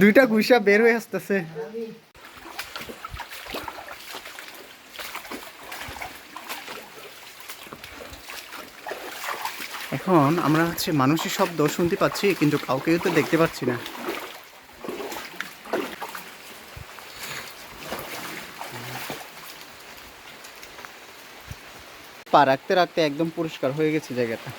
দুইটা গুইসা বের হয়ে আসতেছে। এখন আমরা মানুষের শব্দ শুনতে পাচ্ছি, কিন্তু কাউকেও তো দেখতে পাচ্ছি না। পা রাখতে রাখতে একদম পরিষ্কার হয়ে গেছে জায়গাটা।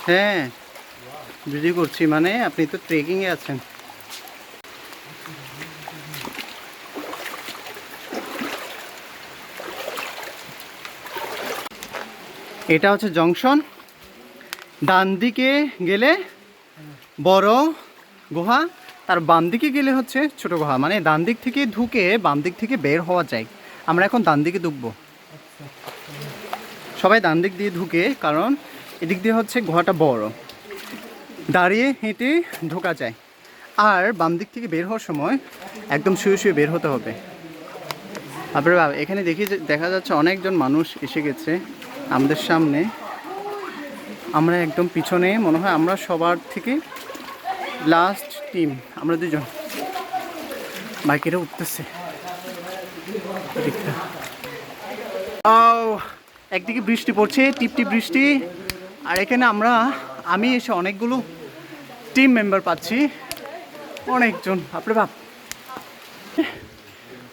হ্যাঁ, ভিডিও করছি। মানে আপনি তো ট্রেকিং এ আছেন। এটা হচ্ছে জংশন। ডান দিকে গেলে বড় গুহা, তার বাম দিকে গেলে হচ্ছে ছোট গুহা। মানে ডান দিক থেকে ঢুকে বাম দিক থেকে বের হওয়া যায়। আমরা এখন ডান দিকে ঢুকবো। সবাই ডান দিক দিয়ে ঢুকে, কারণ এদিক দিয়ে হচ্ছে গুহাটা বড়, দাঁড়িয়ে হেঁটে ঢোকা যায়। আর বাম দিক থেকে বের হওয়ার সময় একদম শুয়ে শুয়ে বের হতে হবে। আপনারা এখানে দেখা যাচ্ছে অনেকজন মানুষ এসে গেছে আমাদের সামনে। আমরা একদম পিছনে, মনে হয় আমরা সবার থেকে লাস্ট টিম। আমরা দুজন বাইকেরা উঠতেছে। একদিকে বৃষ্টি পড়ছে, টিপটিপ বৃষ্টি। আর এখানে আমি এসে অনেকগুলো টিম মেম্বার পাচ্ছি, অনেকজন। আপনি বাপ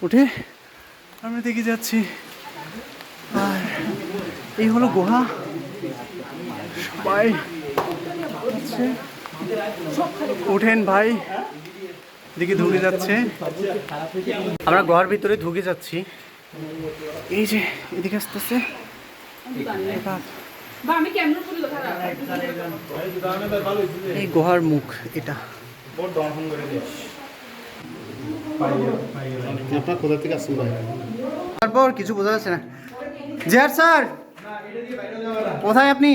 উঠে আমরা দেখে যাচ্ছি। আর এই হলো গুহা। সবাই উঠেন ভাই, দিকে ঢুকে যাচ্ছে। আমরা গুহার ভিতরে ঢুকে যাচ্ছি। এই যে এদিকে আসতেছে। এই গুহার মুখ এটা। কোথা থেকে আসছেন ভাই? তারপর কিছু বোঝা যাচ্ছে না। জিয়ার স্যার, কোথায় আপনি?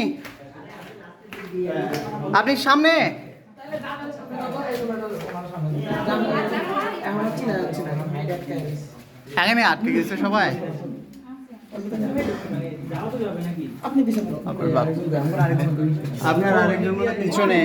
আপনি সামনে। এখানে আটকে গেছে সবাই। আপনার আরেকজন পিছনে।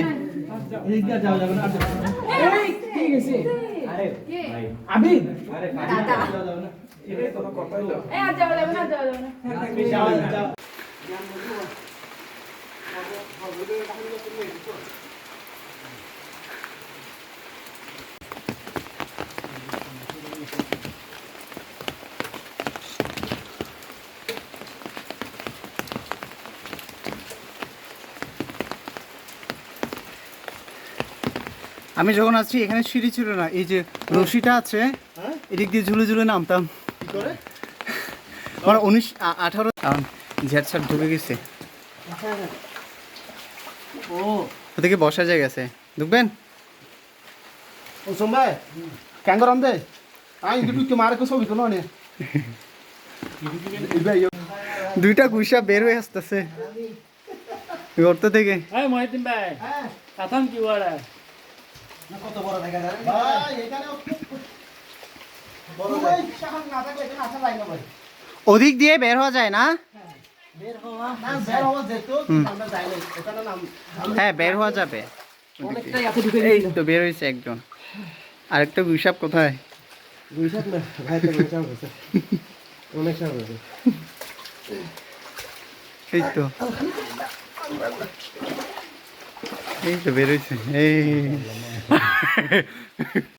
আমি যখন আসছি এখানে সিঁড়ি ছিল না, এই যে রশিটা আছে, এদিক দিয়ে ঝুলে ঝুলে নামতাম। মানে 19-18 ঝেট স্যার ঢুকে গেছে। ওদিকে বসা যায় গেছে। ঢুকবেন? দুইটা গুইসা বের হয়ে আসতেছে গর্ত থেকে। কত বড় দেখা যায় ভাই, এখানে বড় ভাই শাখান না থাকলে এখানে আসা যায় না ভাই। ওদিক দিয়ে বের হওয়া যায় না? বের হওয়া যেত, আমরা যাই না। এখানে নাম হ্যাঁ, বের হওয়া যাবে। অনেকটাই এত ঢুকে এই তো বের হইছে একজন। আরেকটা গুইসাপ কোথায়? গুইসাপ না ভাই, তো গুইসাপ হইছে। অনেক সাপ হইছে। এই তো বের হইছে। এই